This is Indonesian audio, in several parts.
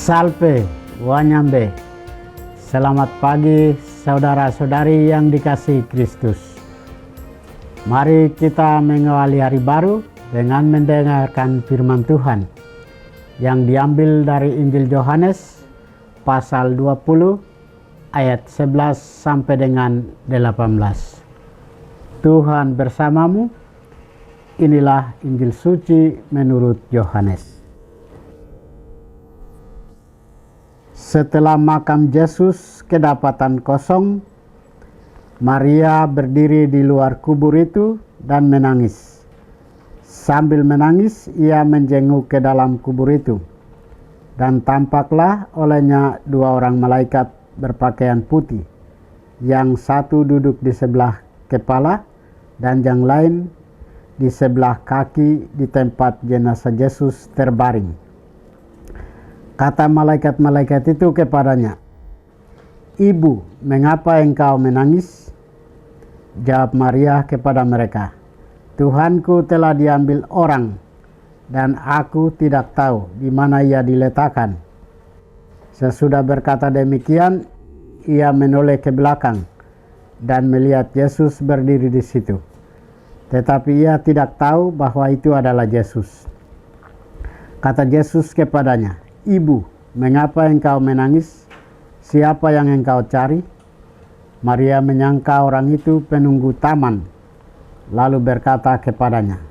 Salve, Wanyambe. Selamat pagi saudara-saudari yang dikasihi Kristus. Mari kita mengawali hari baru dengan mendengarkan firman Tuhan yang diambil dari Injil Yohanes pasal 20 ayat 11 sampai dengan 18. Tuhan bersamamu. Inilah Injil suci menurut Yohanes. Setelah makam Yesus kedapatan kosong, Maria berdiri di luar kubur itu dan menangis. Sambil menangis, ia menjenguk ke dalam kubur itu. Dan tampaklah olehnya dua orang malaikat berpakaian putih. Yang satu duduk di sebelah kepala dan yang lain di sebelah kaki di tempat jenazah Yesus terbaring. Kata malaikat-malaikat itu kepadanya, "Ibu, mengapa engkau menangis?" Jawab Maria kepada mereka, "Tuhanku telah diambil orang, dan aku tidak tahu di mana ia diletakkan." Sesudah berkata demikian, ia menoleh ke belakang dan melihat Yesus berdiri di situ. Tetapi ia tidak tahu bahwa itu adalah Yesus. Kata Yesus kepadanya, "Ibu, mengapa engkau menangis? Siapa yang engkau cari?" Maria menyangka orang itu penunggu taman, lalu berkata kepadanya,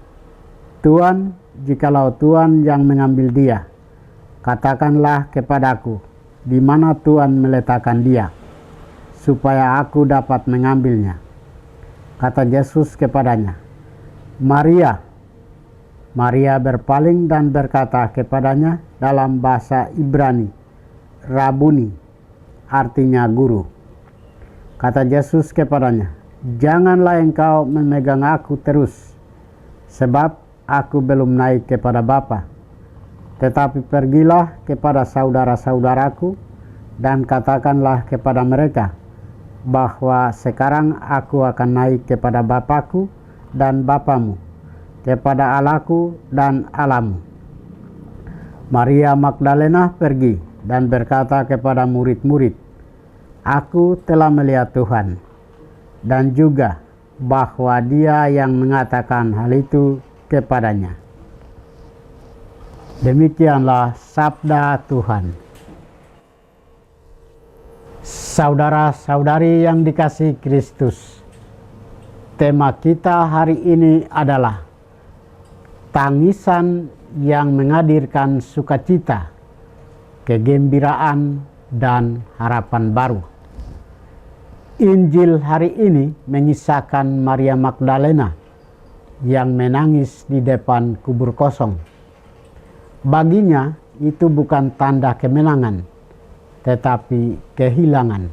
"Tuan, jikalau Tuan yang mengambil dia, katakanlah kepadaku di mana Tuan meletakkan dia, supaya aku dapat mengambilnya." Kata Yesus kepadanya, "Maria." Maria berpaling dan berkata kepadanya dalam bahasa Ibrani, "Rabuni," artinya guru. Kata Yesus kepadanya, "Janganlah engkau memegang aku terus, sebab aku belum naik kepada Bapa. Tetapi pergilah kepada saudara-saudaraku dan katakanlah kepada mereka bahwa sekarang aku akan naik kepada Bapakku dan Bapamu, kepada Allahku dan Allahmu." Maria Magdalena pergi dan berkata kepada murid-murid, "Aku telah melihat Tuhan," dan juga bahwa Dia yang mengatakan hal itu kepadanya. Demikianlah sabda Tuhan. Saudara-saudari yang dikasihi Kristus, tema kita hari ini adalah tangisan yang menghadirkan sukacita, kegembiraan, dan harapan baru. Injil hari ini mengisahkan Maria Magdalena yang menangis di depan kubur kosong. Baginya itu bukan tanda kemenangan, tetapi kehilangan.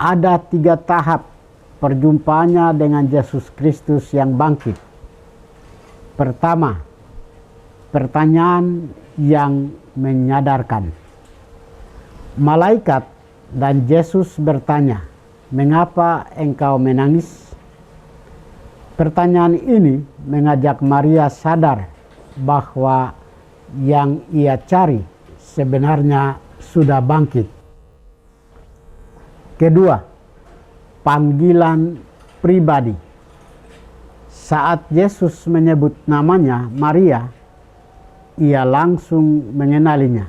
Ada 3 tahap perjumpaannya dengan Yesus Kristus yang bangkit. Pertama, pertanyaan yang menyadarkan. Malaikat dan Yesus bertanya, "Mengapa engkau menangis?" Pertanyaan ini mengajak Maria sadar bahwa yang ia cari sebenarnya sudah bangkit. Kedua, panggilan pribadi. Saat Yesus menyebut namanya Maria, ia langsung mengenalinya.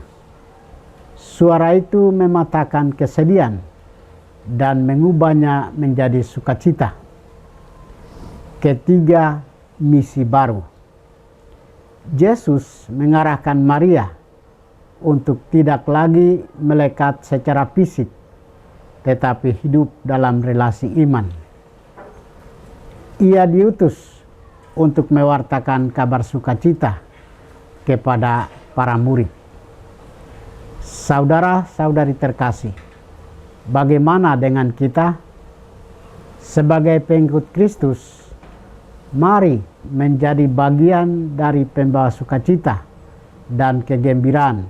Suara itu mematakan kesedihan dan mengubahnya menjadi sukacita. Ketiga, misi baru. Yesus mengarahkan Maria untuk tidak lagi melekat secara fisik, tetapi hidup dalam relasi iman. Ia diutus untuk mewartakan kabar sukacita kepada para murid. Saudara-saudari terkasih, bagaimana dengan kita? Sebagai pengikut Kristus, mari menjadi bagian dari pembawa sukacita dan kegembiraan,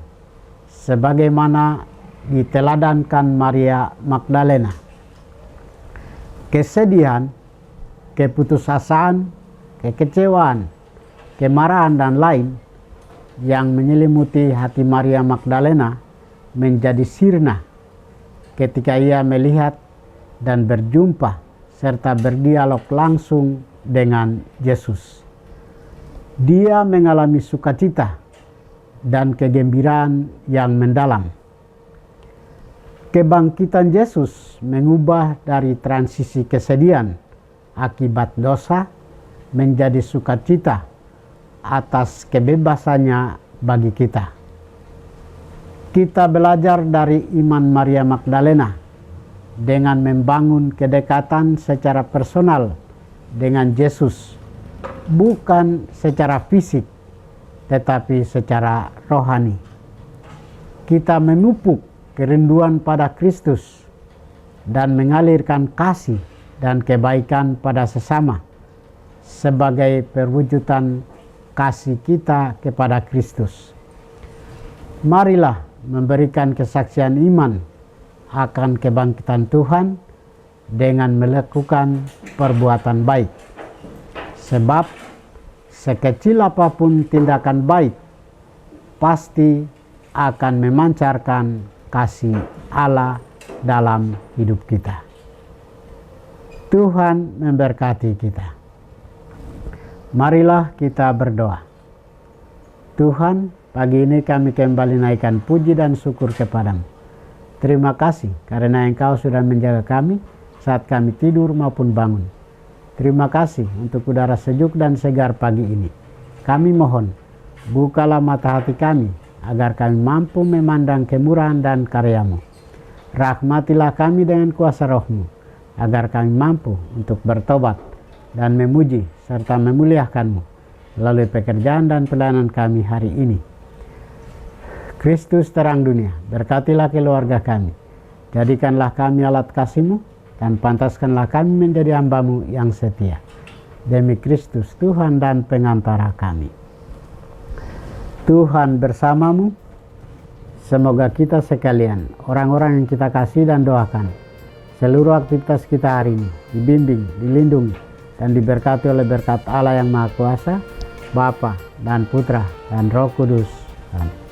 sebagaimana diteladankan Maria Magdalena. Kesedihan, keputusasaan, kekecewaan, kemarahan, dan lain yang menyelimuti hati Maria Magdalena menjadi sirna ketika ia melihat dan berjumpa serta berdialog langsung dengan Yesus. Dia mengalami sukacita dan kegembiraan yang mendalam. Kebangkitan Yesus mengubah dari transisi kesedihan akibat dosa menjadi sukacita atas kebebasannya bagi kita. Kita belajar dari iman Maria Magdalena dengan membangun kedekatan secara personal dengan Yesus, bukan secara fisik tetapi secara rohani. Kita memupuk kerinduan pada Kristus dan mengalirkan kasih dan kebaikan pada sesama sebagai perwujudan kasih kita kepada Kristus. Marilah memberikan kesaksian iman akan kebangkitan Tuhan dengan melakukan perbuatan baik. Sebab sekecil apapun tindakan baik pasti akan memancarkan kasih Allah dalam hidup kita. Tuhan memberkati kita. Marilah kita berdoa. Tuhan, pagi ini kami kembali naikkan puji dan syukur kepadamu. Terima kasih karena Engkau sudah menjaga kami saat kami tidur maupun bangun. Terima kasih untuk udara sejuk dan segar pagi ini. Kami mohon, bukalah mata hati kami agar kami mampu memandang kemurahan dan karya-Mu. Rahmatilah kami dengan kuasa Roh-Mu agar kami mampu untuk bertobat dan memuji serta memuliakan-Mu melalui pekerjaan dan pelayanan kami hari ini. Kristus terang dunia, berkatilah keluarga kami. Jadikanlah kami alat kasih-Mu dan pantaskanlah kami menjadi hamba-Mu yang setia. Demi Kristus Tuhan dan pengantara kami. Tuhan bersamamu. Semoga kita sekalian, orang-orang yang kita kasih dan doakan, seluruh aktivitas kita hari ini dibimbing, dilindungi, dan diberkati oleh berkat Allah yang Maha Kuasa, Bapa dan Putra dan Roh Kudus. Amin.